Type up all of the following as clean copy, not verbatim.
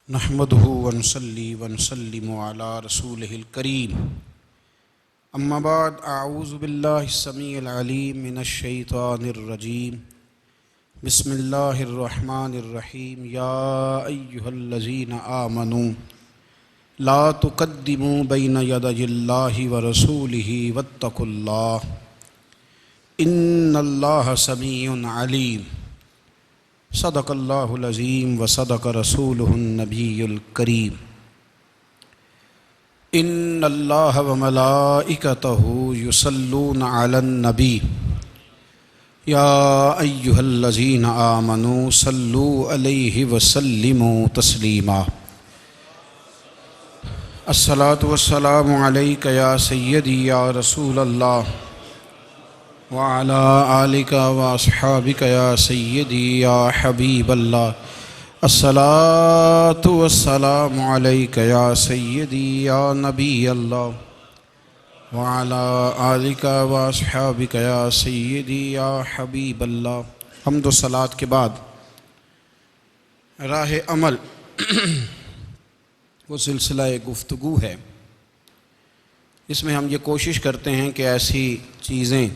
نحمده ونصلي ونسلم على رسوله الكريم اما بعد اعوذ بالله السميع العليم من الشيطان الرجيم بسم الله الرحمن الرحيم يا ايها الذين آمنوا لا تقدموا بين يدي الله ورسوله واتقوا الله ان الله سميع عليم صدق اللہ العظیم وصدق رسولہ النبی الکریم ان اللہ وملائکتہ یصلون علی النبی یا ایہا الذین آمنوا صلوا علیہ وسلموا تسلیما الصلاۃ والسلام علیک یا سیدی یا رسول اللہ وعلى آلك وأصحابك يا سيدي يا حبيب الله الصلاة والسلام عليك يا سيدي يا نبي الله وعلى آلك وأصحابك يا سيدي يا حبيب الله حمد و صلاة کے بعد راہ عمل وہ سلسلہ گفتگو ہے، اس میں ہم یہ کوشش کرتے ہیں کہ ایسی چیزیں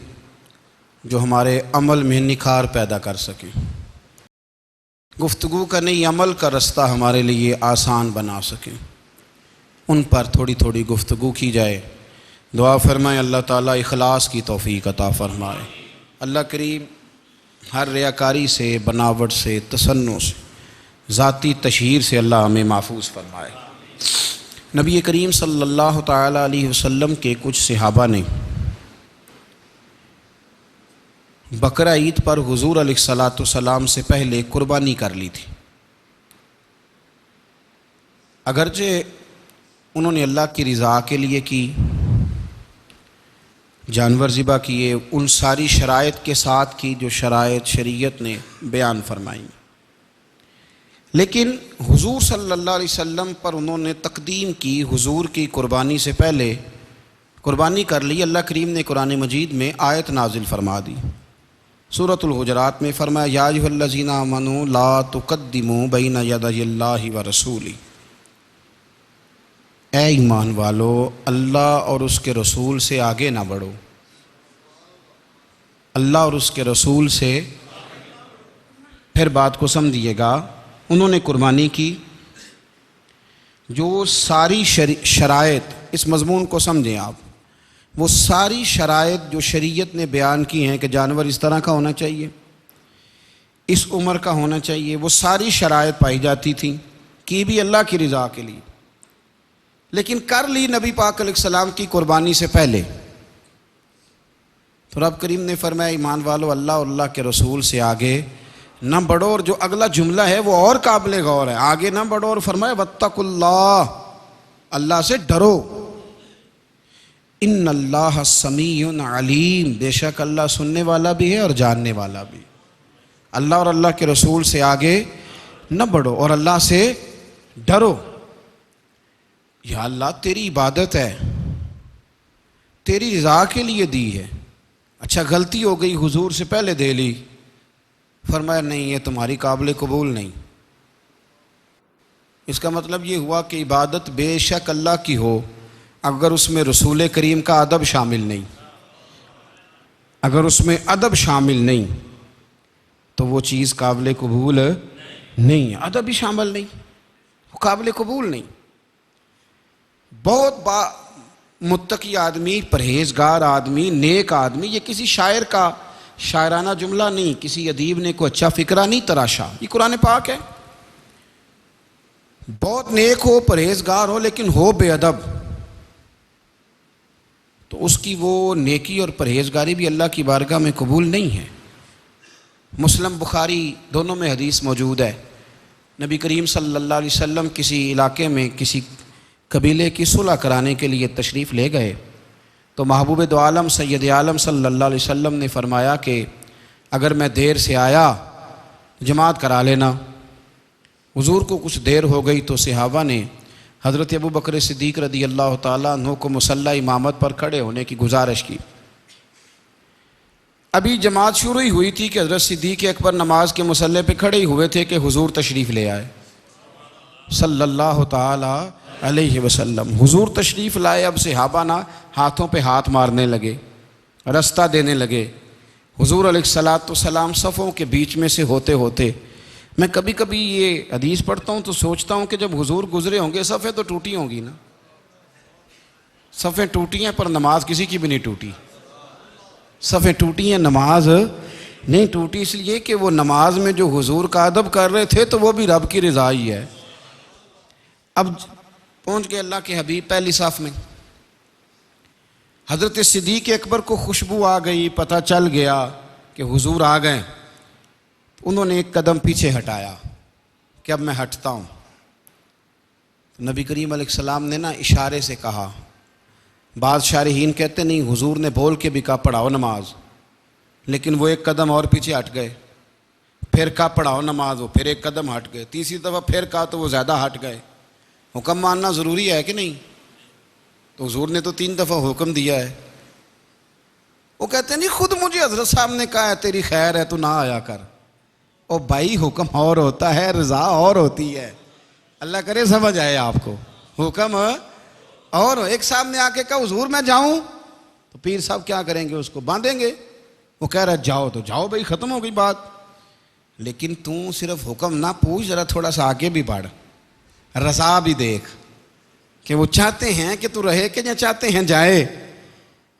جو ہمارے عمل میں نکھار پیدا کر سکیں، گفتگو کا نہیں عمل کا رستہ ہمارے لیے آسان بنا سکیں، ان پر تھوڑی تھوڑی گفتگو کی جائے۔ دعا فرمائیں اللہ تعالیٰ اخلاص کی توفیق عطا فرمائے، اللہ کریم ہر ریاکاری سے، بناوٹ سے، تصنع سے، ذاتی تشہیر سے اللہ ہمیں محفوظ فرمائے۔ نبی کریم صلی اللہ تعالیٰ علیہ وسلم کے کچھ صحابہ نے بقرہ عید پر حضور علیہ الصلاۃ والسلام سے پہلے قربانی کر لی تھی، اگرچہ انہوں نے اللہ کی رضا کے لیے کی، جانور ذبح کیے، ان ساری شرائط کے ساتھ کی جو شرائط شریعت نے بیان فرمائی، لیکن حضور صلی اللہ علیہ وسلم پر انہوں نے تقدیم کی، حضور کی قربانی سے پہلے قربانی کر لی۔ اللہ کریم نے قرآن مجید میں آیت نازل فرما دی، سورۃ الحجرات میں فرمایا یا ایھا الذین آمنوا لا تقدموا بین یدی اللہ ورسولہ، اے ایمان والو اللہ اور اس کے رسول سے آگے نہ بڑھو، اللہ اور اس کے رسول سے۔ پھر بات کو سمجھیے گا، انہوں نے قربانی کی، جو ساری شرائط، اس مضمون کو سمجھیں آپ، وہ ساری شرائط جو شریعت نے بیان کی ہیں کہ جانور اس طرح کا ہونا چاہیے، اس عمر کا ہونا چاہیے، وہ ساری شرائط پائی جاتی تھیں، کی بھی اللہ کی رضا کے لیے، لیکن کر لی نبی پاک علیہ السلام کی قربانی سے پہلے۔ تو رب کریم نے فرمایا ایمان والو اللہ اور اللہ کے رسول سے آگے نہ بڑھو، اور جو اگلا جملہ ہے وہ اور قابل غور ہے، آگے نہ بڑھو، اور فرمایا واتقوا اللہ، اللہ سے ڈرو، ان اللہ سمیع علیم، بے شک اللہ سننے والا بھی ہے اور جاننے والا بھی۔ اللہ اور اللہ کے رسول سے آگے نہ بڑھو اور اللہ سے ڈرو۔ یا اللہ تیری عبادت ہے، تیری رضا کے لیے دی ہے، اچھا غلطی ہو گئی حضور سے پہلے دے لی، فرمایا نہیں یہ تمہاری قابل قبول نہیں۔ اس کا مطلب یہ ہوا کہ عبادت بے شک اللہ کی ہو، اگر اس میں رسول کریم کا ادب شامل نہیں، اگر اس میں ادب شامل نہیں تو وہ چیز قابل قبول نہیں ہے، ادب بھی شامل نہیں، وہ قابل قبول نہیں۔ بہت متقی آدمی، پرہیزگار آدمی، نیک آدمی، یہ کسی شاعر کا شاعرانہ جملہ نہیں، کسی ادیب نے کوئی اچھا فقرہ نہیں تراشا، یہ قرآن پاک ہے۔ بہت نیک ہو، پرہیزگار ہو، لیکن ہو بے ادب، تو اس کی وہ نیکی اور پرہیزگاری بھی اللہ کی بارگاہ میں قبول نہیں ہے۔ مسلم بخاری دونوں میں حدیث موجود ہے، نبی کریم صلی اللہ علیہ وسلم کسی علاقے میں کسی قبیلے کی صلح کرانے کے لیے تشریف لے گئے، تو محبوب دو عالم سید عالم صلی اللہ علیہ وسلم نے فرمایا کہ اگر میں دیر سے آیا جماعت کرا لینا۔ حضور کو کچھ دیر ہو گئی تو صحابہ نے حضرت ابو بکر صدیق رضی اللہ تعالیٰ عنہ کو مصلی امامت پر کھڑے ہونے کی گزارش کی۔ ابھی جماعت شروع ہی ہوئی تھی کہ حضرت صدیق اکبر نماز کے مصلی پہ کھڑے ہی ہوئے تھے کہ حضور تشریف لے آئے صلی اللہ تعالی علیہ وسلم۔ حضور تشریف لائے، اب صحابہ نہ ہاتھوں پہ ہاتھ مارنے لگے، رستہ دینے لگے۔ حضور علیہ الصلاۃ والسلام صفوں کے بیچ میں سے ہوتے ہوتے، میں کبھی کبھی یہ حدیث پڑھتا ہوں تو سوچتا ہوں کہ جب حضور گزرے ہوں گے صفیں تو ٹوٹی ہوں گی نا، صفیں ٹوٹی ہیں پر نماز کسی کی بھی نہیں ٹوٹی۔ صفیں ٹوٹی ہیں، نماز نہیں ٹوٹی، اس لیے کہ وہ نماز میں جو حضور کا ادب کر رہے تھے تو وہ بھی رب کی رضا ہی ہے۔ اب پہنچ گئے اللہ کے حبیب پہلی صف میں، حضرت صدیق اکبر کو خوشبو آ گئی، پتہ چل گیا کہ حضور آ گئے۔ انہوں نے ایک قدم پیچھے ہٹایا کہ اب میں ہٹتا ہوں۔ نبی کریم علیہ السلام نے نا اشارے سے کہا، بعض شارحین کہتے نہیں، حضور نے بول کے بھی کہا پڑھاؤ نماز، لیکن وہ ایک قدم اور پیچھے ہٹ گئے، پھر کہا پڑھاؤ نماز، وہ پھر ایک قدم ہٹ گئے، تیسری دفعہ پھر کہا تو وہ زیادہ ہٹ گئے۔ حکم ماننا ضروری ہے کہ نہیں؟ تو حضور نے تو 3 دفعہ حکم دیا ہے۔ وہ کہتے ہیں نہیں، خود مجھے حضرت صاحب نے کہا ہے تیری خیر ہے تو نہ آیا کر۔ او بھائی، حکم اور ہوتا ہے، رضا اور ہوتی ہے۔ اللہ کرے سمجھ آئے آپ کو، حکم اور ایک صاحب نے آ کے کہا حضور میں جاؤں، تو پیر صاحب کیا کریں گے؟ اس کو باندھیں گے۔ وہ کہہ رہا ہے جاؤ تو جاؤ بھائی، ختم ہو گئی بات۔ لیکن تو صرف حکم نہ پوچھ، ذرا تھوڑا سا آگے بھی بڑھ، رضا بھی دیکھ کہ وہ چاہتے ہیں کہ تو رہے کہ یا چاہتے ہیں جائے۔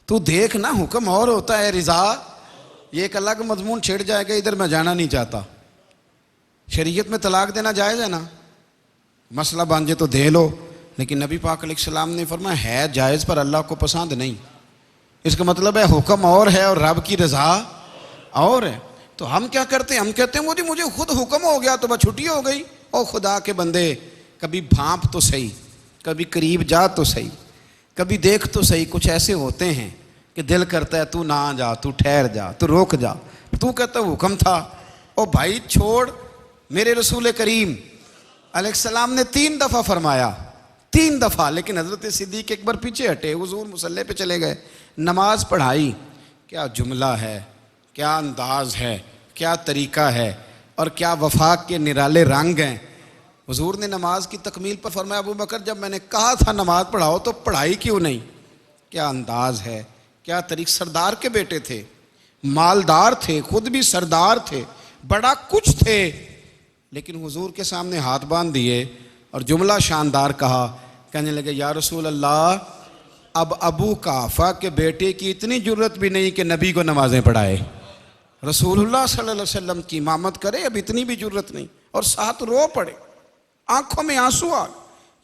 تو دیکھ نا، حکم اور ہوتا ہے، رضا یہ ایک الگ مضمون چھڑ جائے گا، ادھر میں جانا نہیں چاہتا۔ شریعت میں طلاق دینا جائز ہے نا، مسئلہ بانجے تو دے لو، لیکن نبی پاک علیہ السلام نے فرمایا ہے جائز پر اللہ کو پسند نہیں۔ اس کا مطلب ہے حکم اور ہے اور رب کی رضا اور ہے۔ تو ہم کیا کرتے ہیں؟ ہم کہتے ہیں مجھے خود حکم ہو گیا تو بس چھٹی ہو گئی۔ او خدا کے بندے، کبھی بھانپ تو صحیح، کبھی قریب جا تو صحیح، کبھی دیکھ تو صحیح۔ کچھ ایسے ہوتے ہیں کہ دل کرتا ہے تو نہ جا، تو ٹھہر جا، تو روک جا، تو کہتا ہے حکم تھا۔ او بھائی چھوڑ، میرے رسول کریم علیہ السلام نے 3 دفعہ فرمایا، 3 دفعہ، لیکن حضرت صدیق اکبر پیچھے ہٹے، حضور مصلی پہ چلے گئے، نماز پڑھائی۔ کیا جملہ ہے، کیا انداز ہے، کیا طریقہ ہے، اور کیا وفاق کے نرالے رنگ ہیں۔ حضور نے نماز کی تکمیل پر فرمایا ابو بکر جب میں نے کہا تھا نماز پڑھاؤ تو پڑھائی کیوں نہیں؟ کیا انداز ہے، کیا طریق۔ سردار کے بیٹے تھے، مالدار تھے، خود بھی سردار تھے، بڑا کچھ تھے، لیکن حضور کے سامنے ہاتھ باندھ دیے اور جملہ شاندار کہا، کہنے لگے یا رسول اللہ، اب ابو قحافہ کے بیٹے کی اتنی جرت بھی نہیں کہ نبی کو نمازیں پڑھائے۔ رسول اللہ صلی اللہ علیہ وسلم کی امامت کرے، اب اتنی بھی جرت نہیں، اور ساتھ رو پڑے، آنکھوں میں آنسو آ،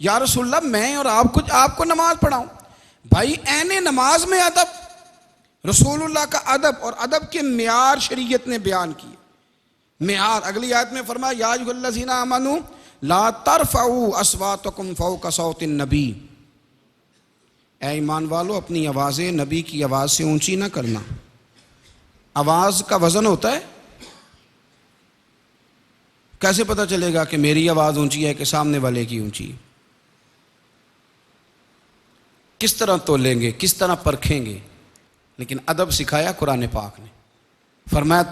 یا رسول اللہ میں اور آپ کو نماز پڑھاؤں۔ بھائی عین نماز میں ادب، رسول اللہ کا ادب اور ادب کے معیار شریعت نے بیان کیے۔ معیار اگلی آیت میں فرمایا یا ایھا الذین آمنوا لا ترفعوا اصواتکم فوق صوت النبی، اے ایمان والو اپنی آوازیں نبی کی آواز سے اونچی نہ کرنا۔ آواز کا وزن ہوتا ہے، کیسے پتہ چلے گا کہ میری آواز اونچی ہے کہ سامنے والے کی اونچی ہے؟ کس طرح تولیں گے، کس طرح پرکھیں گے؟ لیکن ادب سکھایا قرآن پاک نے، فرمایا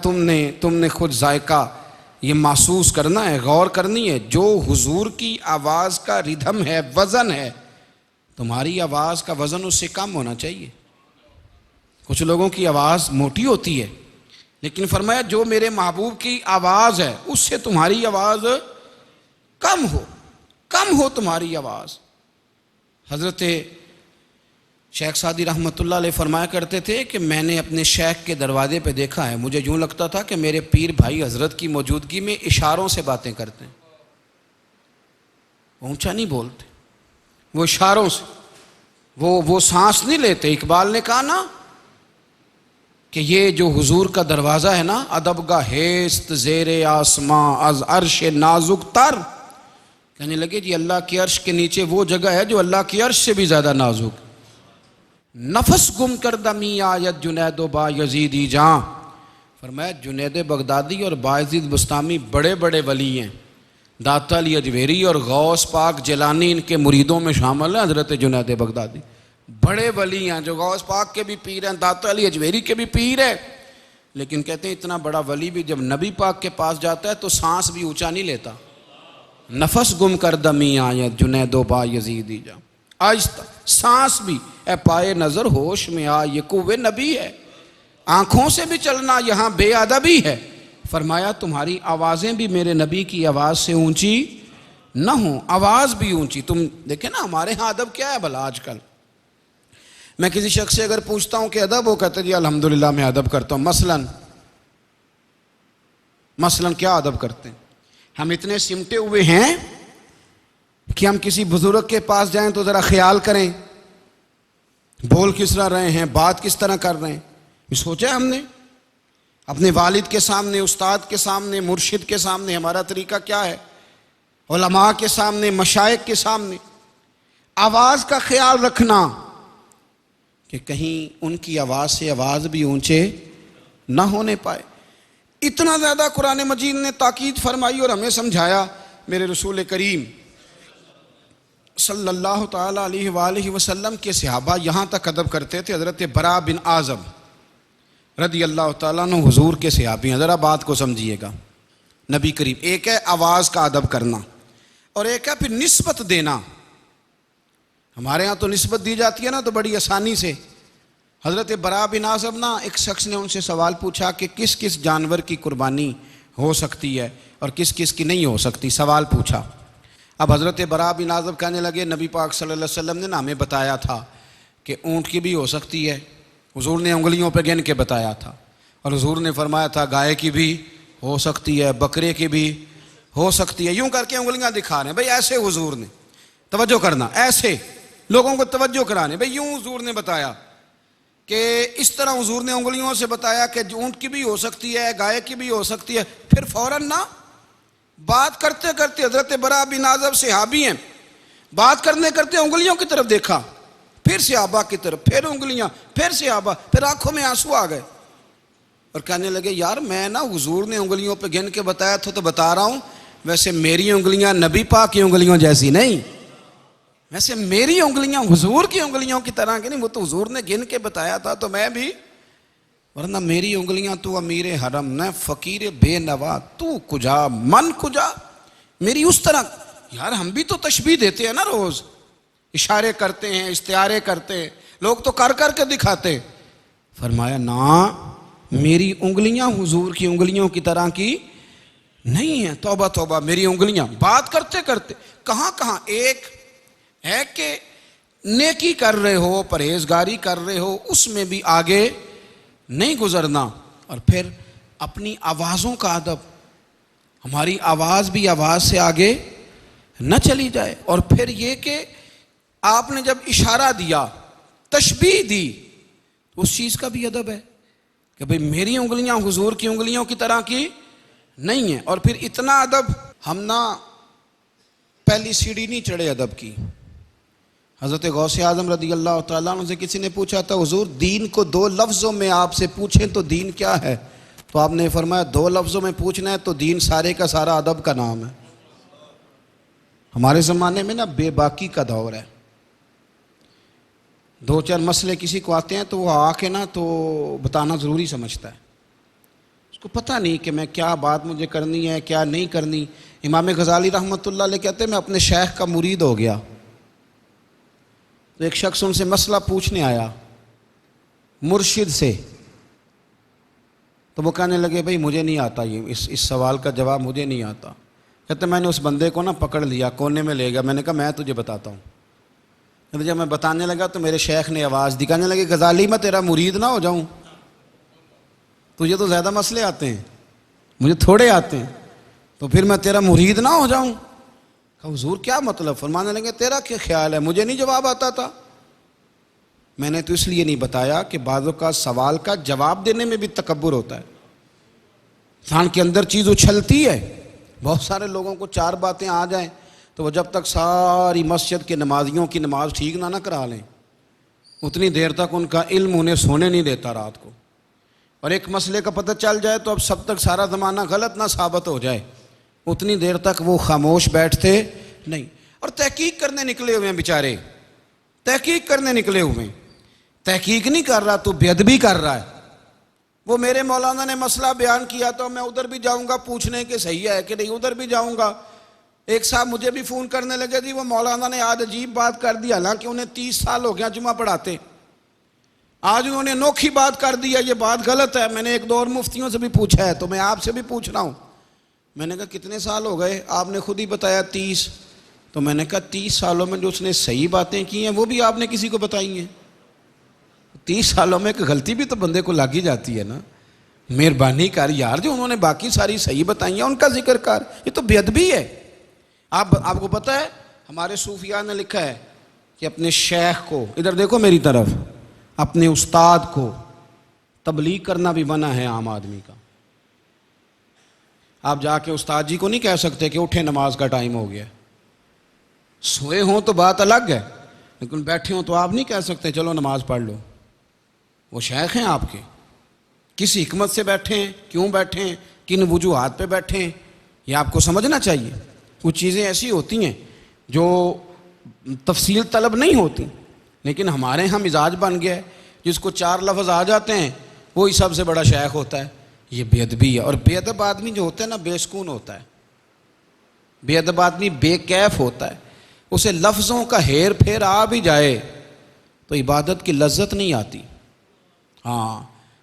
تم نے خود ذائقہ یہ محسوس کرنا ہے، غور کرنی ہے، جو حضور کی آواز کا ردھم ہے، وزن ہے، تمہاری آواز کا وزن اس سے کم ہونا چاہیے۔ کچھ لوگوں کی آواز موٹی ہوتی ہے، لیکن فرمایا جو میرے محبوب کی آواز ہے اس سے تمہاری آواز کم ہو تمہاری آواز۔ حضرت شیخ سعدی رحمۃ اللہ علیہ فرمایا کرتے تھے کہ میں نے اپنے شیخ کے دروازے پہ دیکھا ہے، مجھے یوں لگتا تھا کہ میرے پیر بھائی حضرت کی موجودگی میں اشاروں سے باتیں کرتے ہیں، اونچا نہیں بولتے، وہ اشاروں سے، وہ سانس نہیں لیتے۔ اقبال نے کہا نا کہ یہ جو حضور کا دروازہ ہے نا، ادب کا ہیست زیر آسماں از عرش نازک تر، کہنے لگے جی اللہ کے عرش کے نیچے وہ جگہ ہے جو اللہ کے عرش سے بھی زیادہ نازک۔ نفس گم کردہ می آیت جنید و با یزیدی جاں، فرمایا جنید بغدادی اور باعزید بستامی بڑے بڑے ولی ہیں، داتا علی اجویری اور غوث پاک جیلانی ان کے مریدوں میں شامل ہیں۔ حضرت جنید بغدادی بڑے ولی ہیں، جو غوث پاک کے بھی پیر ہیں، داتا علی اجویری کے بھی پیر ہیں، لیکن کہتے ہیں اتنا بڑا ولی بھی جب نبی پاک کے پاس جاتا ہے تو سانس بھی اونچا نہیں لیتا۔ نفس گم کر دمی آیت جنید و با یزیدی جا، آہستہ سانس بھی اے پائے نظر ہوش میں آ، یہ قوے نبی ہے، آنکھوں سے بھی چلنا یہاں بے ادبی ہے۔ فرمایا تمہاری آوازیں بھی میرے نبی کی آواز سے اونچی نہ ہوں، آواز بھی اونچی۔ تم دیکھیں نا ہمارے ہاں ادب کیا ہے بھلا آج کل، میں کسی شخص سے اگر پوچھتا ہوں کہ ادب، وہ کہتے جی الحمدللہ میں ادب کرتا ہوں۔ مثلاً کیا ادب کرتے ہیں؟ ہم اتنے سمٹے ہوئے ہیں کہ ہم کسی بزرگ کے پاس جائیں تو ذرا خیال کریں بول کس طرح رہے ہیں، بات کس طرح کر رہے ہیں۔ یہ سوچا ہم نے اپنے والد کے سامنے، استاد کے سامنے، مرشد کے سامنے ہمارا طریقہ کیا ہے، علماء کے سامنے، مشائخ کے سامنے آواز کا خیال رکھنا کہ کہیں ان کی آواز سے آواز بھی اونچے نہ ہونے پائے۔ اتنا زیادہ قرآن مجید نے تاکید فرمائی اور ہمیں سمجھایا۔ میرے رسول کریم صلی اللہ تعالیٰ علیہ وآلہ وسلم کے صحابہ یہاں تک ادب کرتے تھے۔ حضرت برا بن عازب رضی اللہ تعالیٰ عنہ حضور کے صحابی ہیں، ذرا بات کو سمجھیے گا۔ نبی کریم، ایک ہے آواز کا ادب کرنا اور ایک ہے پھر نسبت دینا۔ ہمارے ہاں تو نسبت دی جاتی ہے نا تو بڑی آسانی سے۔ حضرت برا بن عازب نا، ایک شخص نے ان سے سوال پوچھا کہ کس کس جانور کی قربانی ہو سکتی ہے اور کس کس کی نہیں ہو سکتی، سوال پوچھا۔ اب حضرت برا بن عازب کہنے لگے نبی پاک صلی اللہ علیہ وسلم نے نا ہمیں بتایا تھا کہ اونٹ کی بھی ہو سکتی ہے، حضور نے انگلیوں پہ گن کے بتایا تھا، اور حضور نے فرمایا تھا گائے کی بھی ہو سکتی ہے، بکرے کی بھی ہو سکتی ہے۔ یوں کر کے انگلیاں دکھا رہے ہیں بھئی ایسے حضور نے، توجہ کرنا، ایسے لوگوں کو توجہ کرانے، بھئی یوں حضور نے بتایا کہ اس طرح حضور نے انگلیوں سے بتایا کہ اونٹ کی بھی ہو سکتی ہے، گائے کی بھی ہو سکتی ہے۔ پھر فوراً نا بات کرتے کرتے حضرت برا بن عازب صحابی ہیں، بات کرنے کرتے انگلیوں کی طرف دیکھا، پھر صحابہ کی طرف، پھر انگلیاں، پھر صحابہ، پھر آنکھوں میں آنسو آ گئے اور کہنے لگے یار میں نا حضور نے انگلیوں پہ گن کے بتایا تھا تو بتا رہا ہوں، ویسے میری انگلیاں نبی پاک کی انگلیوں جیسی نہیں، ویسے میری انگلیاں حضور کی انگلیوں کی طرح کی نہیں، وہ تو حضور نے گن کے بتایا تھا تو میں بھی، ورنہ میری انگلیاں تو امیر حرم نہ فقیر بے نوا، تو کجا من کجا، میری اس طرح۔ یار ہم بھی تو تشبیہ دیتے ہیں نا، روز اشارے کرتے ہیں، استعارے کرتے ہیں، لوگ تو کر کر کے دکھاتے۔ فرمایا نا میری انگلیاں حضور کی انگلیوں کی طرح کی نہیں ہیں، توبہ توبہ، میری انگلیاں بات کرتے کرتے کہاں کہاں ایک ہے کہ نیکی کر رہے ہو، پرہیزگاری کر رہے ہو، اس میں بھی آگے نہیں گزرنا، اور پھر اپنی آوازوں کا ادب، ہماری آواز بھی آواز سے آگے نہ چلی جائے، اور پھر یہ کہ آپ نے جب اشارہ دیا، تشبیہ دی، اس چیز کا بھی ادب ہے کہ بھئی میری انگلیاں حضور کی انگلیوں کی طرح کی نہیں ہیں۔ اور پھر اتنا ادب، ہم نہ پہلی سیڑھی نہیں چڑھے ادب کی۔ حضرت غوث اعظم رضی اللہ تعالیٰ عنہ سے کسی نے پوچھا تھا حضور دین کو دو لفظوں میں آپ سے پوچھیں تو دین کیا ہے؟ تو آپ نے فرمایا دو لفظوں میں پوچھنا ہے تو دین سارے کا سارا ادب کا نام ہے۔ ہمارے زمانے میں نا بے باکی کا دور ہے، دو چار مسئلے کسی کو آتے ہیں تو وہ آ کے نا تو بتانا ضروری سمجھتا ہے، اس کو پتہ نہیں کہ میں کیا بات مجھے کرنی ہے کیا نہیں کرنی۔ امام غزالی رحمۃ اللہ علیہ کہتے ہیں میں اپنے شیخ کا مرید ہو گیا، تو ایک شخص ان سے مسئلہ پوچھنے آیا مرشد سے، تو وہ کہنے لگے بھئی مجھے نہیں آتا، یہ اس سوال کا جواب مجھے نہیں آتا۔ کہتے میں نے اس بندے کو نا پکڑ لیا، کونے میں لے گیا، میں نے کہا میں تجھے بتاتا ہوں۔ جب میں بتانے لگا تو میرے شیخ نے آواز دی، کہنے لگے غزالی میں تیرا مرید نہ ہو جاؤں، تجھے تو زیادہ مسئلے آتے ہیں، مجھے تھوڑے آتے ہیں، تو پھر میں تیرا مرید نہ ہو جاؤں۔ کہا حضور کیا مطلب؟ فرمانے لگے تیرا کیا خیال ہے، مجھے نہیں جواب آتا تھا۔ میں نے تو اس لیے نہیں بتایا کہ بعضوں کا سوال کا جواب دینے میں بھی تکبر ہوتا ہے، انسان کے اندر چیز اچھلتی ہے۔ بہت سارے لوگوں کو چار باتیں آ جائیں تو وہ جب تک ساری مسجد کے نمازیوں کی نماز ٹھیک نہ کرا لیں اتنی دیر تک ان کا علم انہیں سونے نہیں دیتا رات کو، اور ایک مسئلے کا پتہ چل جائے تو اب سب تک سارا زمانہ غلط نہ ثابت ہو جائے اتنی دیر تک وہ خاموش بیٹھتے نہیں۔ اور تحقیق کرنے نکلے ہوئے ہیں بیچارے، تحقیق کرنے نکلے ہوئے ہیں، تحقیق نہیں کر رہا تو بے ادبی کر رہا ہے۔ وہ میرے مولانا نے مسئلہ بیان کیا تو میں ادھر بھی جاؤں گا پوچھنے کہ صحیح ہے کہ نہیں، ادھر بھی جاؤں گا ایک صاحب مجھے بھی فون کرنے لگے جی وہ مولانا نے آج عجیب بات کر دی، حالانکہ انہیں 30 سال ہو گیا جمعہ پڑھاتے، آج انہوں نے انوکھی بات کر دی ہے، یہ بات غلط ہے۔ میں نے ایک دو اور مفتیوں سے بھی پوچھا ہے، تو میں آپ سے بھی پوچھ رہا ہوں۔ میں نے کہا کتنے سال ہو گئے؟ آپ نے خود ہی بتایا 30۔ تو میں نے کہا 30 سالوں میں جو اس نے صحیح باتیں کی ہیں وہ بھی آپ نے کسی کو بتائی ہیں؟ 30 سالوں میں ایک غلطی بھی تو بندے کو لگ ہی جاتی ہے نا۔ مہربانی کر یار، جو انہوں نے باقی ساری صحیح بتائی ہیں ان کا ذکر کر، یہ تو بے ادبی ہے۔ آپ کو پتہ ہے ہمارے صوفیاء نے لکھا ہے کہ اپنے شیخ کو، ادھر دیکھو میری طرف، اپنے استاد کو تبلیغ کرنا بھی منع ہے عام آدمی کا۔ آپ جا کے استاد جی کو نہیں کہہ سکتے کہ اٹھے نماز کا ٹائم ہو گیا، سوئے ہوں تو بات الگ ہے، لیکن بیٹھے ہوں تو آپ نہیں کہہ سکتے چلو نماز پڑھ لو۔ وہ شیخ ہیں آپ کے، کس حکمت سے بیٹھے ہیں، کیوں بیٹھے ہیں، کن وجوہات پہ بیٹھے ہیں، یہ آپ کو سمجھنا چاہیے۔ کچھ چیزیں ایسی ہوتی ہیں جو تفصیل طلب نہیں ہوتی، لیکن ہمارے ہاں مزاج بن گیا ہے، جس کو 4 لفظ آ جاتے ہیں وہی سب سے بڑا شیخ ہوتا ہے۔ یہ بے ادبی ہے، اور بے ادب آدمی جو ہوتا ہے نا بے سکون ہوتا ہے، بے ادب آدمی بے کیف ہوتا ہے۔ اسے لفظوں کا ہیر پھیر آ بھی جائے تو عبادت کی لذت نہیں آتی، ہاں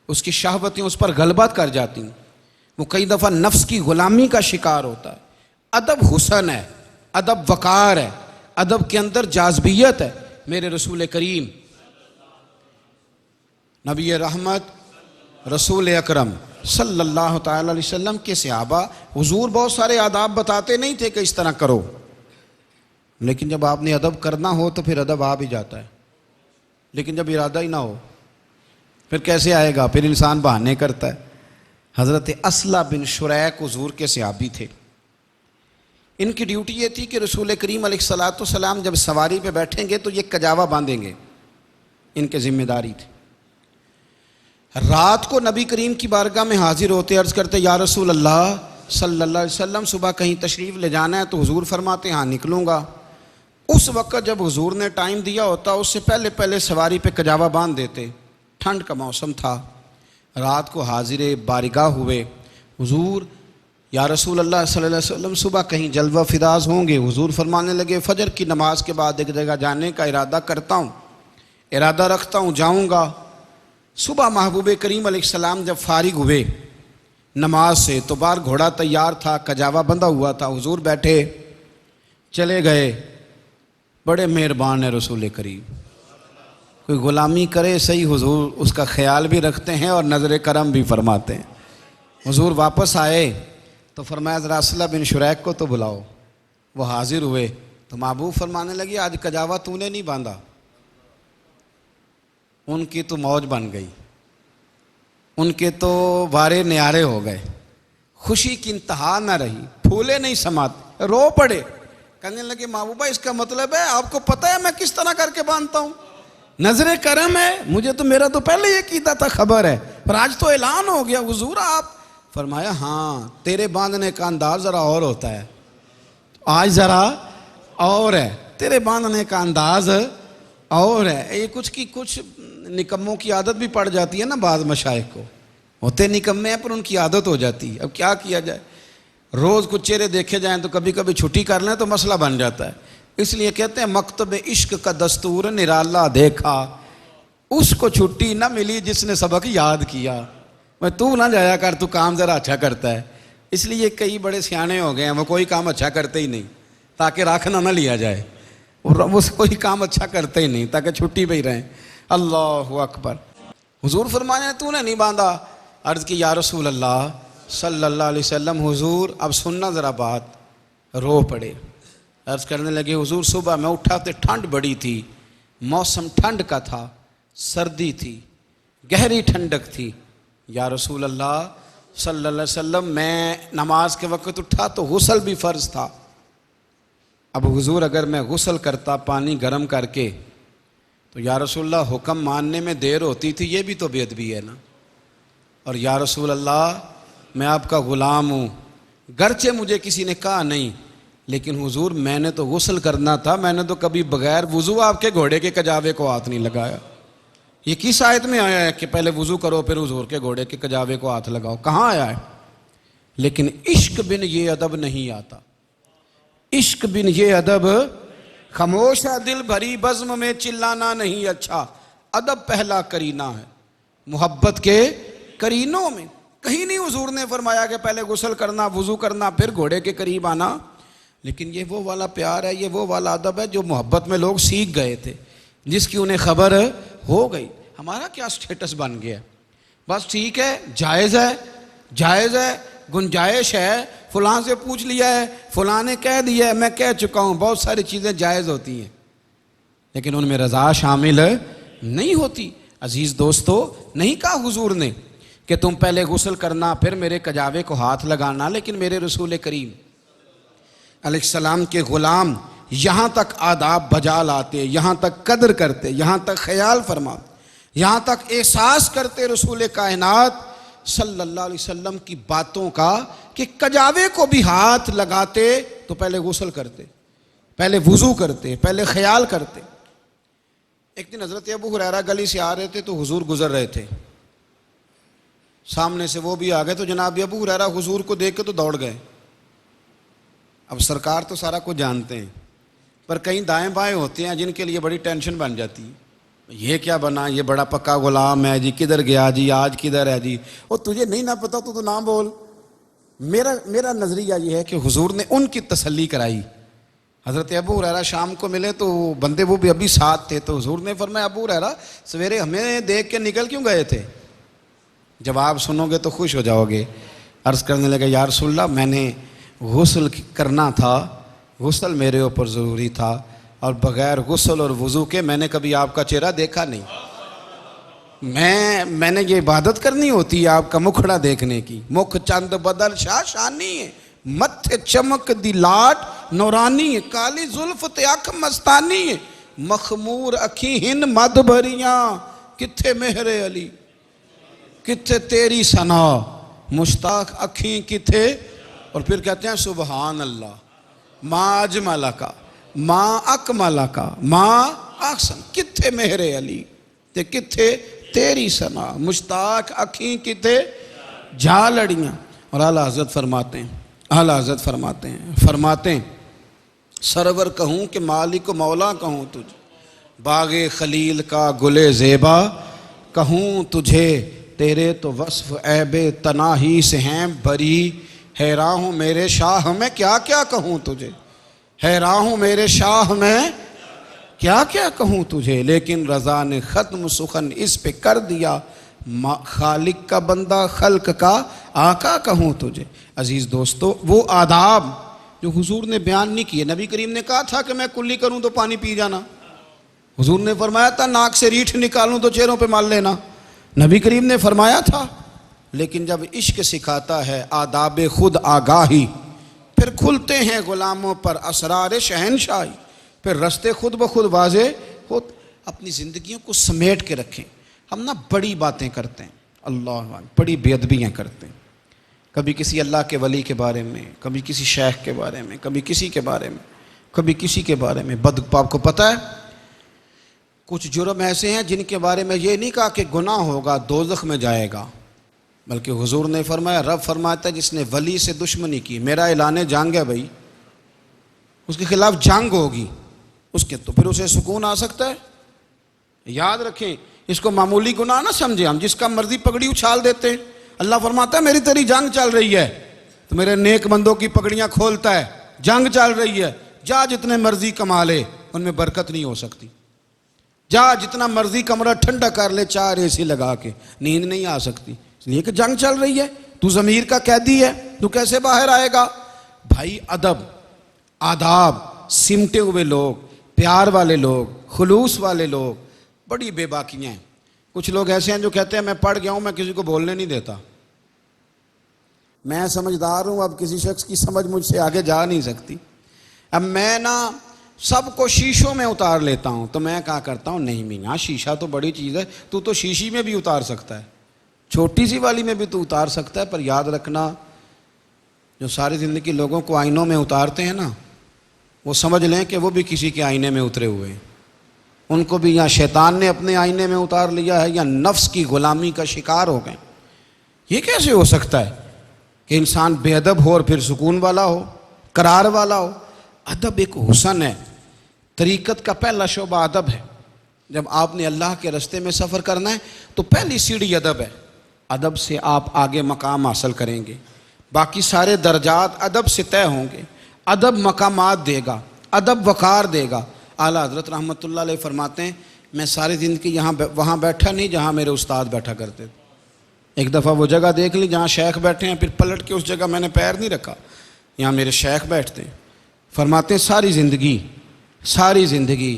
اس کی شہوتیں اس پر غلبہ کر جاتی ہیں، وہ کئی دفعہ نفس کی غلامی کا شکار ہوتا ہے۔ ادب حسن ہے، ادب وقار ہے، ادب کے اندر جاذبیت ہے۔ میرے رسول کریم نبی رحمت رسول اکرم صلی اللہ تعالی علیہ وسلم کے صحابہ، حضور بہت سارے آداب بتاتے نہیں تھے کہ اس طرح کرو، لیکن جب آپ نے ادب کرنا ہو تو پھر ادب آ بھی جاتا ہے، لیکن جب ارادہ ہی نہ ہو پھر کیسے آئے گا؟ پھر انسان بہانے کرتا ہے۔ حضرت اصلہ بن شریک حضور کے صحابی تھے، ان کی ڈیوٹی یہ تھی کہ رسول کریم علیہ الصلوۃ والسلام جب سواری پہ بیٹھیں گے تو یہ کجاوا باندھیں گے، ان کے ذمہ داری تھی۔ رات کو نبی کریم کی بارگاہ میں حاضر ہوتے، عرض کرتے یا رسول اللہ صلی اللہ علیہ وسلم صبح کہیں تشریف لے جانا ہے، تو حضور فرماتے ہاں نکلوں گا۔ اس وقت جب حضور نے ٹائم دیا ہوتا اس سے پہلے سواری پہ کجاوا باندھ دیتے، ٹھنڈ کا موسم تھا۔ رات کو حاضر بارگاہ ہوئے، حضور یا رسول اللہ صلی اللہ علیہ وسلم صبح کہیں جلوہ فراز ہوں گے؟ حضور فرمانے لگے فجر کی نماز کے بعد ایک جگہ جانے کا ارادہ کرتا ہوں، ارادہ رکھتا ہوں، جاؤں گا۔ صبح محبوب کریم علیہ السلام جب فارغ ہوئے نماز سے تو باہر گھوڑا تیار تھا، کجاوا بندھا ہوا تھا، حضور بیٹھے چلے گئے۔ بڑے مہربان ہے رسول کریم، کوئی غلامی کرے صحیح حضور اس کا خیال بھی رکھتے ہیں اور نظر کرم بھی فرماتے ہیں۔ حضور واپس آئے تو فرمایا ذرا اصلہ بن شریک کو تو بلاؤ۔ وہ حاضر ہوئے تو محبوب فرمانے لگی آج کجاوا تو نے نہیں باندھا۔ ان کی تو موج بن گئی، ان کے تو وارے نیارے ہو گئے، خوشی کی انتہا نہ رہی، پھولے نہیں سماتے، رو پڑے، کہنے لگے محبوبہ اس کا مطلب ہے آپ کو پتہ ہے میں کس طرح کر کے باندھتا ہوں؟ نظر کرم ہے، مجھے تو میرا تو پہلے یہ عقیدہ تھا، خبر ہے، پر آج تو اعلان ہو گیا حضور آپ۔ فرمایا ہاں تیرے باندھنے کا انداز ذرا اور ہوتا ہے، آج ذرا اور ہے، تیرے باندھنے کا انداز اور ہے۔ یہ کچھ نکموں کی عادت بھی پڑ جاتی ہے نا، بعض مشائخ کو ہوتے نکمے ہیں پر ان کی عادت ہو جاتی ہے، اب کیا کیا جائے، روز کچھ چہرے دیکھے جائیں تو کبھی کبھی چھٹی کر لیں تو مسئلہ بن جاتا ہے۔ اس لیے کہتے ہیں مکتب عشق کا دستور نرالا دیکھا، اس کو چھٹی نہ ملی جس نے سبق یاد کیا۔ میں تو نہ جایا کر، تو کام ذرا اچھا کرتا ہے۔ اس لیے کئی بڑے سیانے ہو گئے ہیں، وہ کوئی کام اچھا کرتے ہی نہیں تاکہ راکھنا نہ لیا جائے، وہ کوئی کام اچھا کرتے ہی نہیں تاکہ چھٹی پہ ہی رہیں۔ اللہ اکبر۔ حضور فرمانے تو نے نہیں باندھا؟ عرض کی یا رسول اللہ صلی اللہ علیہ وسلم حضور اب سننا ذرا بات۔ رو پڑے، عرض کرنے لگے حضور صبح میں اٹھا تو ٹھنڈ بڑی تھی، موسم ٹھنڈ کا تھا، سردی تھی، گہری ٹھنڈک تھی۔ یا رسول اللہ صلی اللہ علیہ وسلم میں نماز کے وقت اٹھا تو غسل بھی فرض تھا۔ اب حضور اگر میں غسل کرتا پانی گرم کر کے تو یا رسول اللہ حکم ماننے میں دیر ہوتی تھی، یہ بھی تو بے ادبی ہے نا۔ اور یا رسول اللہ میں آپ کا غلام ہوں، گرچہ مجھے کسی نے کہا نہیں، لیکن حضور میں نے تو غسل کرنا تھا، میں نے تو کبھی بغیر وضو آپ کے گھوڑے کے کجاوے کو ہاتھ نہیں لگایا۔ یہ کس آیت میں آیا ہے کہ پہلے وضو کرو پھر حضور کے گھوڑے کے کجاوے کو ہاتھ لگاؤ؟ کہاں آیا ہے؟ لیکن عشق بن یہ ادب نہیں آتا، عشق بن یہ ادب، خاموش ہے دل بھری بزم میں چلانا نہیں اچھا۔ ادب پہلا کرینہ ہے محبت کے کرینوں میں۔ کہیں نہیں حضور نے فرمایا کہ پہلے غسل کرنا، وضو کرنا، پھر گھوڑے کے قریب آنا، لیکن یہ وہ والا پیار ہے، یہ وہ والا ادب ہے جو محبت میں لوگ سیکھ گئے تھے، جس کی انہیں خبر ہو گئی۔ ہمارا کیا سٹیٹس بن گیا؟ بس ٹھیک ہے، جائز ہے، جائز ہے، گنجائش ہے، فلاں سے پوچھ لیا ہے، فلاں نے کہہ دیا ہے، میں کہہ چکا ہوں۔ بہت ساری چیزیں جائز ہوتی ہیں لیکن ان میں رضا شامل نہیں ہوتی۔ عزیز دوستو، نہیں کہا حضور نے کہ تم پہلے غسل کرنا پھر میرے کجاوے کو ہاتھ لگانا، لیکن میرے رسول کریم علیہ السلام کے غلام یہاں تک آداب بجا لاتے، یہاں تک قدر کرتے، یہاں تک خیال فرماتے، یہاں تک احساس کرتے رسول کائنات صلی اللہ علیہ وسلم کی باتوں کا کہ کجاوے کو بھی ہاتھ لگاتے تو پہلے غسل کرتے، پہلے وضو کرتے، پہلے خیال کرتے۔ ایک دن حضرت ابو ہریرہ گلی سے آ رہے تھے تو حضور گزر رہے تھے، سامنے سے وہ بھی آ گئے تو جناب ابو ہریرہ حضور کو دیکھ کے تو دوڑ گئے۔ اب سرکار تو سارا کچھ جانتے ہیں، پر کہیں دائیں بائیں ہوتے ہیں جن کے لیے بڑی ٹینشن بن جاتی ہے۔ یہ کیا بنا، یہ بڑا پکا غلام ہے جی، کدھر گیا جی، آج کدھر ہے جی، وہ تجھے نہیں نہ پتا تو نام بول۔ میرا نظریہ یہ ہے کہ حضور نے ان کی تسلی کرائی۔ حضرت ابو ہریرہ شام کو ملے تو بندے وہ بھی ابھی ساتھ تھے، تو حضور نے فرمایا ابو ہریرہ سویرے ہمیں دیکھ کے نکل کیوں گئے تھے؟ جواب سنو گے تو خوش ہو جاؤ گے۔ عرض کرنے لگے یا رسول اللہ، میں نے غسل کرنا تھا، غسل میرے اوپر ضروری تھا، اور بغیر غسل اور وضو کے میں نے کبھی آپ کا چہرہ دیکھا نہیں۔ میں نے یہ عبادت کرنی ہوتی ہے آپ کا مکھڑا دیکھنے کی۔ مکھ چند بدل شاہ شانی ہے، متھے چمک دی لاٹ نورانی ہے، کالی زلف تے اکھ مستانی ہے، مخمور اکھی ہن مد بھریاں، کتھے مہر علی، کتھے تیری ثنا، مشتاق اکھیں کتھے، اور پھر کہتے ہیں سبحان اللہ، ما اجمل کا، ما اکمل کا، ما احسن، کتھے مہر علی تے کتھے تیری ثنا، مشتاق اکھیں کتھے جا لڑیاں۔ اور اعلیٰ حضرت فرماتے ہیں، اعلیٰ حضرت فرماتے ہیں سرور کہوں کہ مالک و مولا کہوں تجھے، باغ خلیل کا گل زیبا کہوں تجھے، تیرے تو وصف عیب تناہی سے ہیں بری، حیراں ہوں میرے شاہ میں کیا کیا کہوں تجھے، حیراں ہوں میرے شاہ میں کیا کیا کہوں تجھے، لیکن رضا نے ختم سخن اس پہ کر دیا، خالق کا بندہ خلق کا آقا کہوں تجھے۔ عزیز دوستو، وہ آداب جو حضور نے بیان نہیں کیے۔ نبی کریم نے کہا تھا کہ میں کلی کروں تو پانی پی جانا، حضور نے فرمایا تھا ناک سے ریٹھ نکالوں تو چہروں پہ مال لینا، نبی کریم نے فرمایا تھا۔ لیکن جب عشق سکھاتا ہے آداب خود آگاہی، پھر کھلتے ہیں غلاموں پر اسرار شہنشاہی، پھر رستے خود بخود واضح خود اپنی زندگیوں کو سمیٹ کے رکھیں۔ ہم نا بڑی باتیں کرتے ہیں، اللہ بڑی بے ادبیاں کرتے ہیں، کبھی کسی اللہ کے ولی کے بارے میں، کبھی کسی شیخ کے بارے میں، کبھی کسی کے بارے میں، کبھی کسی کے بارے میں۔ آپ کو پتہ ہے کچھ جرم ایسے ہیں جن کے بارے میں یہ نہیں کہا کہ گناہ ہوگا دوزخ میں جائے گا، بلکہ حضور نے فرمایا، رب فرماتا ہے جس نے ولی سے دشمنی کی، میرا اعلان جنگ ہے بھائی، اس کے خلاف جنگ ہوگی، اس کے تو پھر اسے سکون آ سکتا ہے۔ یاد رکھیں، اس کو معمولی گناہ نہ سمجھیں، ہم جس کا مرضی پگڑی اچھال دیتے ہیں۔ اللہ فرماتا ہے میری تیری جنگ چل رہی ہے تو میرے نیک بندوں کی پگڑیاں کھولتا ہے، جنگ چل رہی ہے، جا جتنے مرضی کما لے، ان میں برکت نہیں ہو سکتی، جا جتنا مرضی کمرہ ٹھنڈا کر لے، 4 AC لگا کے، نیند نہیں آ سکتی، اس لیے کہ جنگ چل رہی ہے، تو ضمیر کا قیدی ہے، تو کیسے باہر آئے گا؟ بھائی ادب، آداب، سمٹے ہوئے لوگ، پیار والے لوگ، خلوص والے لوگ بڑی بے باکیاں ہیں۔ کچھ لوگ ایسے ہیں جو کہتے ہیں میں پڑھ گیا ہوں، میں کسی کو بولنے نہیں دیتا، میں سمجھدار ہوں، اب کسی شخص کی سمجھ مجھ سے آگے جا نہیں سکتی، اب میں نا سب کو شیشوں میں اتار لیتا ہوں، تو میں کہا کرتا ہوں نہیں میاں، شیشہ تو بڑی چیز ہے، تو شیشی میں بھی اتار سکتا ہے، چھوٹی سی والی میں بھی تو اتار سکتا ہے، پر یاد رکھنا جو ساری زندگی لوگوں کو آئینوں میں اتارتے ہیں نا، وہ سمجھ لیں کہ وہ بھی کسی کے آئینے میں اترے ہوئے ہیں، ان کو بھی یا شیطان نے اپنے آئینے میں اتار لیا ہے یا نفس کی غلامی کا شکار ہو گئے۔ یہ کیسے ہو سکتا ہے کہ انسان بے ادب ہو اور پھر سکون والا ہو، قرار والا ہو؟ ادب ایک حسن ہے. طریقت کا پہلا شعبہ ادب ہے. جب آپ نے اللہ کے راستے میں سفر کرنا ہے تو پہلی سیڑھی ادب ہے. ادب سے آپ آگے مقام حاصل کریں گے. باقی سارے درجات ادب سے طے ہوں گے. ادب مقامات دے گا, ادب وقار دے گا. اعلیٰ حضرت رحمۃ اللہ علیہ فرماتے ہیں میں ساری زندگی وہاں بیٹھا نہیں جہاں میرے استاد بیٹھا کرتے تھے. ایک دفعہ وہ جگہ دیکھ لی جہاں شیخ بیٹھے ہیں, پھر پلٹ کے اس جگہ میں نے پیر نہیں رکھا, یہاں میرے شیخ بیٹھتے ہیں. فرماتے ہیں ساری زندگی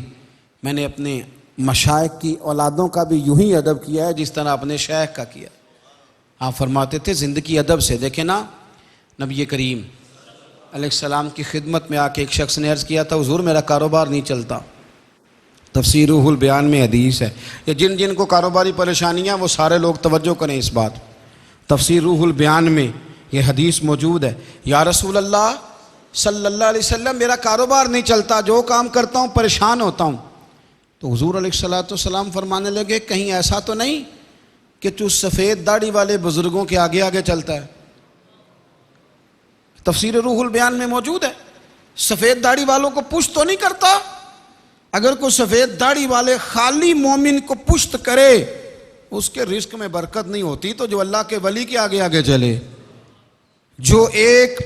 میں نے اپنے مشائخ کی اولادوں کا بھی یوں ہی ادب کیا ہے جس طرح اپنے شیخ کا کیا. آپ فرماتے تھے زندگی ادب سے. دیکھیں نا, نبی کریم علیہ السلام کی خدمت میں آ کے ایک شخص نے عرض کیا تھا حضور میرا کاروبار نہیں چلتا. تفسیر روح البیان میں حدیث ہے. یہ جن کو کاروباری پریشانیاں وہ سارے لوگ توجہ کریں اس بات. تفسیر روح البیان میں یہ حدیث موجود ہے. یا رسول اللہ صلی اللہ علیہ وسلم میرا کاروبار نہیں چلتا, جو کام کرتا ہوں پریشان ہوتا ہوں. تو حضور علیہ السلام فرمانے لگے کہیں ایسا تو نہیں کہ تو سفید داڑھی والے بزرگوں کے آگے آگے چلتا ہے. تفسیر روح البیان میں موجود ہے. سفید داڑھی والوں کو پشت تو نہیں کرتا. اگر کوئی سفید داڑھی والے خالی مومن کو پشت کرے اس کے رزق میں برکت نہیں ہوتی. تو جو اللہ کے ولی کے آگے آگے چلے, جو ایک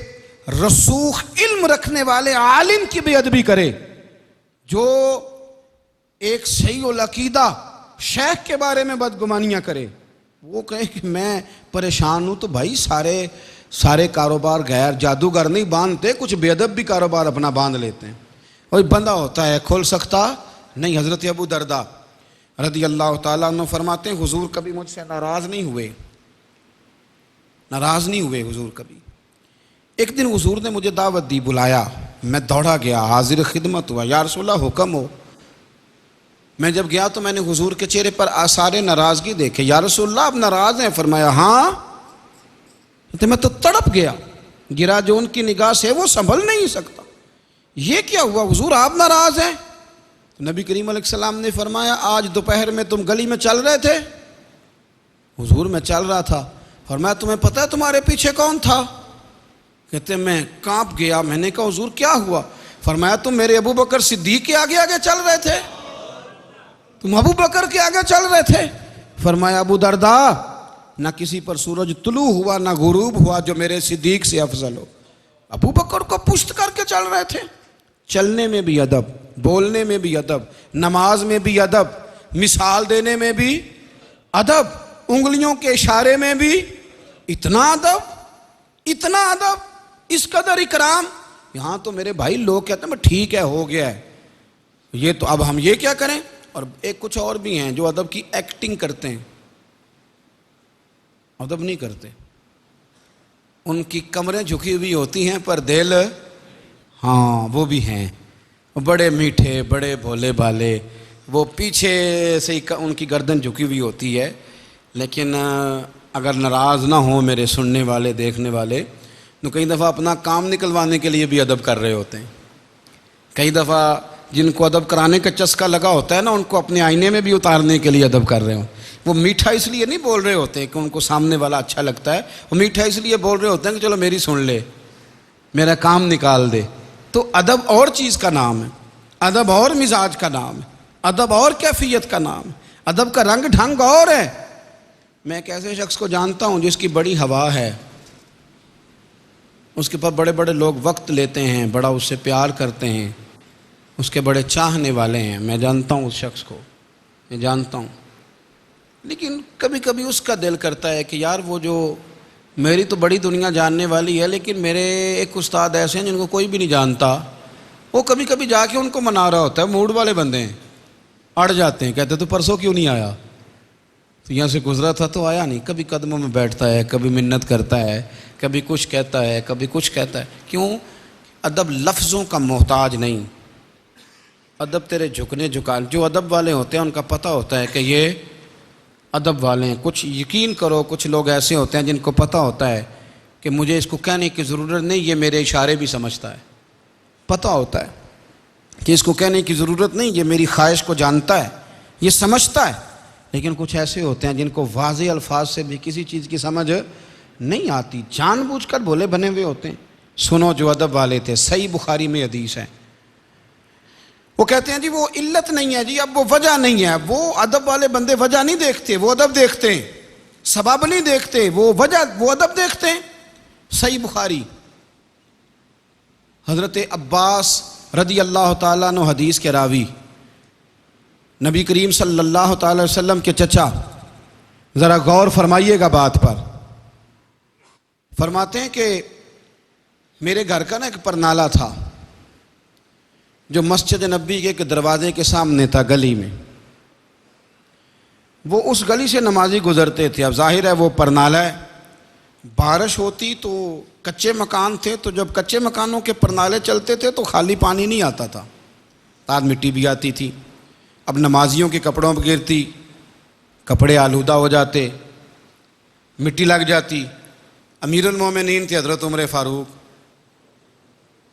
رسوخ علم رکھنے والے عالم کی بے ادبی کرے, جو ایک صحیح العقیدہ شیخ کے بارے میں بدگمانیاں کرے, وہ کہے کہ میں پریشان ہوں, تو بھائی سارے کاروبار غیر جادوگر نہیں باندھتے, کچھ بے ادب بھی کاروبار اپنا باندھ لیتے ہیں. وہی بندہ ہوتا ہے کھول سکتا نہیں. حضرت ابو درداء رضی اللہ تعالیٰ عنہ فرماتے ہیں حضور کبھی مجھ سے ناراض نہیں ہوئے حضور کبھی. ایک دن حضور نے مجھے دعوت دی, بلایا, میں دوڑا گیا, حاضر خدمت ہوا, یا رسول اللہ حکم ہو. میں جب گیا تو میں نے حضور کے چہرے پر آثار ناراضگی دیکھے. یا رسول اللہ آپ ناراض ہیں؟ فرمایا ہاں. تو میں تو تڑپ گرا جو ان کی نگاہ سے وہ سنبھل نہیں سکتا. یہ کیا ہوا حضور آپ ناراض ہیں؟ نبی کریم علیہ السلام نے فرمایا آج دوپہر میں تم گلی میں چل رہے تھے؟ حضور میں چل رہا تھا. فرمایا تمہیں پتہ ہے تمہارے پیچھے کون تھا؟ کہتے میں کانپ گیا. میں نے کہا حضور کیا ہوا؟ فرمایا تم میرے ابو بکر صدیق کے آگے آگے چل رہے تھے. تم ابو بکر کے آگے چل رہے تھے. فرمایا ابو درداء نہ کسی پر سورج طلوع ہوا نہ غروب ہوا جو میرے صدیق سے افضل ہو. ابو بکر کو پشت کر کے چل رہے تھے. چلنے میں بھی ادب, بولنے میں بھی ادب, نماز میں بھی ادب, مثال دینے میں بھی ادب, انگلیوں کے اشارے میں بھی اتنا ادب, اس قدر اکرام. یہاں تو میرے بھائی لوگ کہتے ہیں ٹھیک ہے ہو گیا ہے, یہ تو اب ہم یہ کیا کریں. اور ایک کچھ اور بھی ہیں جو ادب کی ایکٹنگ کرتے ہیں, ادب نہیں کرتے. ان کی کمریں جھکی ہوئی ہوتی ہیں پر دل, ہاں وہ بھی ہیں, بڑے میٹھے بڑے بھولے بھالے. وہ پیچھے سے ہی ان کی گردن جھکی ہوئی ہوتی ہے, لیکن اگر ناراض نہ ہوں میرے سننے والے دیکھنے والے تو کئی دفعہ اپنا کام نکلوانے کے لیے بھی ادب کر رہے ہوتے ہیں. کئی دفعہ جن کو ادب کرانے کا چسکا لگا ہوتا ہے نا, ان کو اپنے آئینے میں بھی اتارنے کے لیے ادب کر رہے ہوں. وہ میٹھا اس لیے نہیں بول رہے ہوتے کہ ان کو سامنے والا اچھا لگتا ہے, وہ میٹھا اس لیے بول رہے ہوتے ہیں کہ چلو میری سن لے, میرا کام نکال دے. تو ادب اور چیز کا نام ہے, ادب اور مزاج کا نام ہے, ادب اور کیفیت کا نام ہے, ادب کا رنگ ڈھنگ اور ہے. میں ایک ایسے شخص کو جانتا ہوں جس کی بڑی ہوا ہے, اس کے پاس بڑے بڑے لوگ وقت لیتے ہیں, بڑا اس سے پیار کرتے ہیں, اس کے بڑے چاہنے والے ہیں. میں جانتا ہوں اس شخص کو, میں جانتا ہوں. لیکن کبھی کبھی اس کا دل کرتا ہے کہ یار وہ جو میری تو بڑی دنیا جاننے والی ہے, لیکن میرے ایک استاد ایسے ہیں جن کو کوئی بھی نہیں جانتا. وہ کبھی کبھی جا کے ان کو منا رہا ہوتا ہے. موڈ والے بندے ہیں, اڑ جاتے ہیں, کہتے تو پرسوں کیوں نہیں آیا؟ تو یہاں سے گزرا تھا تو آیا نہیں. کبھی قدموں میں بیٹھتا ہے, کبھی منت کرتا ہے, کبھی کچھ کہتا ہے, کبھی کچھ کہتا ہے. کیوں؟ ادب لفظوں کا محتاج نہیں. ادب تیرے جھکنے جھکان, جو ادب والے ہوتے ہیں ان کا پتہ ہوتا ہے کہ یہ ادب والے ہیں. کچھ یقین کرو کچھ لوگ ایسے ہوتے ہیں جن کو پتہ ہوتا ہے کہ مجھے اس کو کہنے کی ضرورت نہیں, یہ میرے اشارے بھی سمجھتا ہے. پتہ ہوتا ہے کہ اس کو کہنے کی ضرورت نہیں, یہ میری خواہش کو جانتا ہے, یہ سمجھتا ہے. لیکن کچھ ایسے ہوتے ہیں جن کو واضح الفاظ سے بھی کسی چیز کی سمجھ نہیں آتی, جان بوجھ کر بولے بنے ہوئے ہوتے ہیں. سنو جو ادب والے تھے، صحیح بخاری میں حدیث ہے۔ وہ کہتے ہیں جی وہ علت نہیں ہے جی، اب وہ وجہ نہیں ہے، وہ ادب والے بندے وجہ نہیں دیکھتے، وہ ادب دیکھتے ہیں، سبب نہیں دیکھتے، وہ وجہ، وہ ادب دیکھتے ہیں۔ صحیح بخاری، حضرت عباس رضی اللہ تعالیٰ عنہ حدیث کے راوی، نبی کریم صلی اللہ تعالی وسلم کے چچا، ذرا غور فرمائیے گا بات پر۔ فرماتے ہیں کہ میرے گھر کا نا ایک پرنالہ تھا جو مسجد نبی کے ایک دروازے کے سامنے تھا، گلی میں۔ وہ اس گلی سے نمازی گزرتے تھے۔ اب ظاہر ہے وہ پرنالہ ہے، بارش ہوتی تو کچے مکان تھے، تو جب کچے مکانوں کے پرنالے چلتے تھے تو خالی پانی نہیں آتا تھا، ساتھ مٹی بھی آتی تھی۔ اب نمازیوں کے کپڑوں پہ گرتی، کپڑے آلودہ ہو جاتے، مٹی لگ جاتی۔ امیر المومنین تھے حضرت عمر فاروق،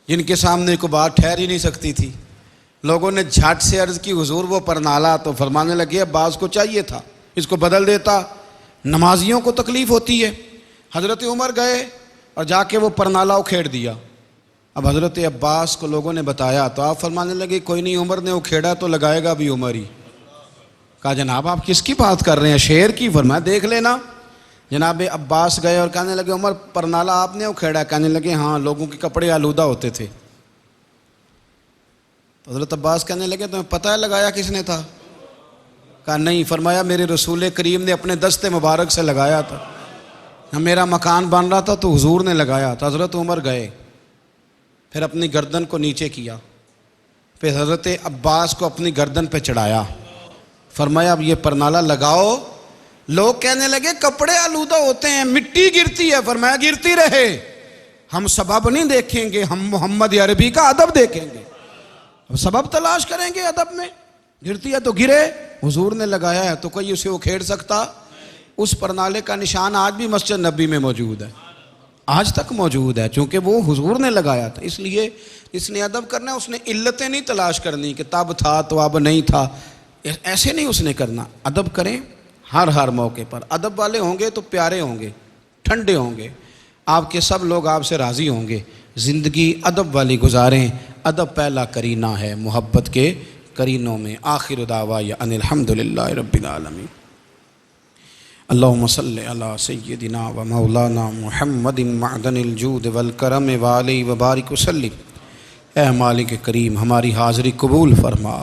جن کے سامنے کوئی بات ٹھہر ہی نہیں سکتی تھی۔ لوگوں نے جھٹ سے عرض کی حضور وہ پرنالہ، تو فرمانے لگے عباس کو چاہیے تھا اس کو بدل دیتا، نمازیوں کو تکلیف ہوتی ہے۔ حضرت عمر گئے اور جا کے وہ پرنالہ اکھیڑ دیا۔ اب حضرت عباس کو لوگوں نے بتایا تو آپ فرمانے لگے کوئی نہیں، عمر نے اکھیڑا تو لگائے گا بھی عمر ہی۔ کہا جناب آپ کس کی بات کر رہے ہیں، شعر کی؟ فرمایا دیکھ لینا۔ جناب عباس گئے اور کہنے لگے عمر پرنالہ آپ نے اکھیڑا؟ کہنے لگے ہاں، لوگوں کے کپڑے آلودہ ہوتے تھے۔ تو حضرت عباس کہنے لگے تمہیں پتہ ہے لگایا کس نے تھا؟ کہا نہیں۔ فرمایا میرے رسول کریم نے اپنے دست مبارک سے لگایا تھا، میرا مکان بن رہا تھا تو حضور نے لگایا تھا۔ حضرت عمر گئے، پھر اپنی گردن کو نیچے کیا، پھر حضرت عباس کو اپنی گردن پہ چڑھایا، فرمایا اب یہ پرنالہ لگاؤ۔ لوگ کہنے لگے کپڑے آلودہ ہوتے ہیں، مٹی گرتی ہے۔ فرمایا گرتی رہے، ہم سبب نہیں دیکھیں گے، ہم محمد عربی کا ادب دیکھیں گے، سبب تلاش کریں گے ادب میں۔ گرتی ہے تو گرے، حضور نے لگایا ہے تو کوئی اسے اکھیڑ سکتا؟ اس پرنالے کا نشان آج بھی مسجد نبی میں موجود ہے، آج تک موجود ہے، چونکہ وہ حضور نے لگایا تھا۔ اس لیے اس نے ادب کرنا، اس نے علتیں نہیں تلاش کرنی کہ تب تھا تو اب نہیں تھا، ایسے نہیں اس نے کرنا۔ ادب کریں ہر موقع پر۔ ادب والے ہوں گے تو پیارے ہوں گے، ٹھنڈے ہوں گے، آپ کے سب لوگ آپ سے راضی ہوں گے۔ زندگی ادب والی گزاریں، ادب پہلا کرینہ ہے محبت کے کرینوں میں۔ آخر دعوانا ان الحمدللہ رب العالمین۔ اللہم صلی علی سیدنا و مولانا محمد معدن الجود والکرم وعلیہ وبارک وسلم۔ اے مالک کریم ہماری حاضری قبول فرما۔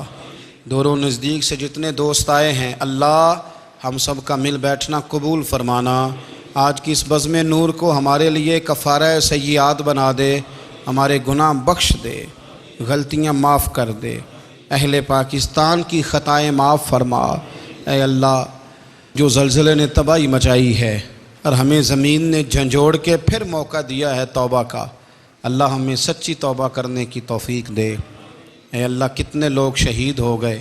دور و نزدیک سے جتنے دوست آئے ہیں اللہ ہم سب کا مل بیٹھنا قبول فرمانا۔ آج کی اس بزم نور کو ہمارے لیے کفارہ سیئات بنا دے، ہمارے گناہ بخش دے، غلطیاں معاف کر دے، اہل پاکستان کی خطائیں معاف فرما۔ اے اللہ جو زلزلے نے تباہی مچائی ہے اور ہمیں زمین نے جھنجھوڑ کے پھر موقع دیا ہے توبہ کا، اللہ ہمیں سچی توبہ کرنے کی توفیق دے۔ اے اللہ کتنے لوگ شہید ہو گئے،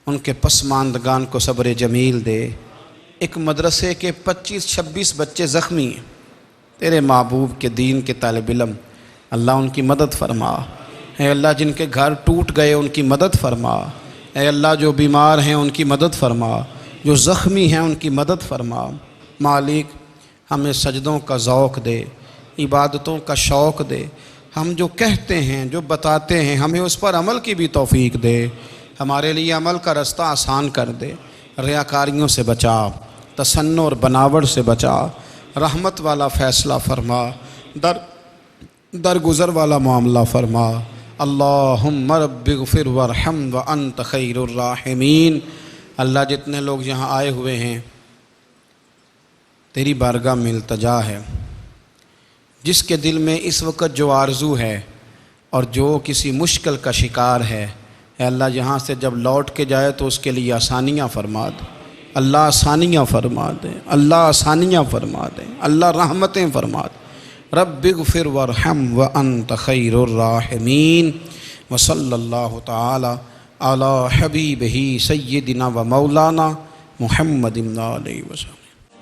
ان کے پسماندگان کو صبر جمیل دے۔ ایک مدرسے کے 25-26 بچے زخمی ہیں، تیرے محبوب کے دین کے طالب علم، اللہ ان کی مدد فرما۔ اے اللہ جن کے گھر ٹوٹ گئے ان کی مدد فرما۔ اے اللہ جو بیمار ہیں ان کی مدد فرما، جو زخمی ہیں ان کی مدد فرما۔ مالک ہمیں سجدوں کا ذوق دے، عبادتوں کا شوق دے، ہم جو کہتے ہیں جو بتاتے ہیں ہمیں اس پر عمل کی بھی توفیق دے، ہمارے لیے عمل کا رستہ آسان کر دے، ریاکاریوں سے بچا، تصنع اور بناوٹ سے بچا، رحمت والا فیصلہ فرما، درگزر والا معاملہ فرما۔ اللہم رب اغفر وارحم وانت خیر الراحمین۔ اللہ جتنے لوگ یہاں آئے ہوئے ہیں تیری بارگاہ میں التجا ہے، جس کے دل میں اس وقت جو آرزو ہے اور جو کسی مشکل کا شکار ہے، اے اللہ یہاں سے جب لوٹ کے جائے تو اس کے لیے آسانیاں فرما دے، اللہ آسانیاں فرما دے، اللہ آسانیاں فرما دے، اللہ رحمتیں فرما دے۔ رب اغفر وارحم وانت خیر الراحمین۔ وصلی اللہ تعالی علی حبیبہ سیدنا و مولانا محمد علیہ وسلم۔